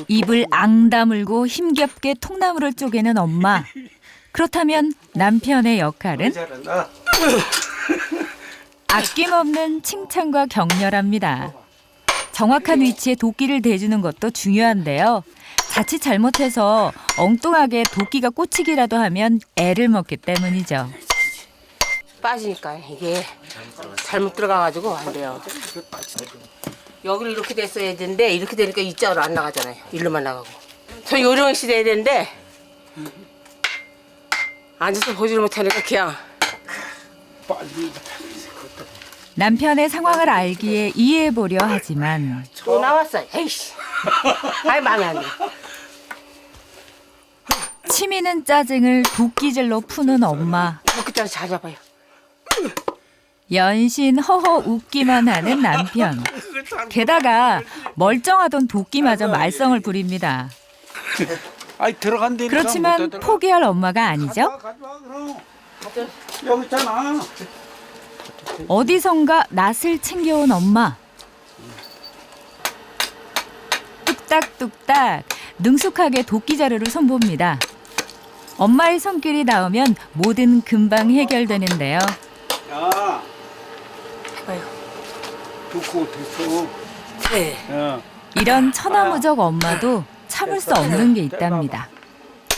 입을 앙 다물고 힘겹게 통나무를 쪼개는 엄마. 그렇다면 남편의 역할은? 잘한다. 아낌없는 칭찬과 격려랍니다. 정확한 위치에 도끼를 대주는 것도 중요한데요. 자칫 잘못해서 엉뚱하게 도끼가 꽂히기라도 하면 애를 먹기 때문이죠. 빠지니까 이게 잘못 들어가가지고 안 돼요. 여기를 이렇게 됐어야 되는데 이렇게 되니까 이쪽으로 안 나가잖아요. 일로만 나가고. 저 요령을 시대야 되는데 앉아서 보지를 못하니까 그냥 남편의 상황을 알기에 이해해보려 하지만 또 나왔어. 에이씨. 아이 마음에 안 들어. 치미는 짜증을 도끼질로 푸는 엄마. 그때는 잘 잡아요. 연신 허허 웃기만 하는 남편. 게다가 멀쩡하던 도끼마저 말썽을 부립니다. 아이 들어간다니까. 그렇지만 포기할 엄마가 아니죠. 가져와 그럼. 여기 있잖아. 어디선가 낫을 챙겨온 엄마. 뚝딱뚝딱 능숙하게 도끼 자루를 손봅니다. 엄마의 손길이 닿으면 뭐든 금방 해결되는데요. 야, 해봐요. 두고 됐어. 네. 야. 이런 천하무적 엄마도 참을 수 없는 게 있답니다.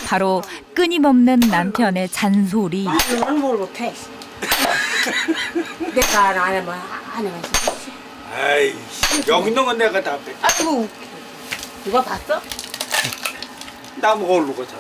바로 끊임없는 남편의 잔소리. 이거는 뭘 못해. 내가 안 하면 안 하면 아이, 여기 있는 건 내가 다 뺐. 아이고 누가 봤어? 나 모르고 자.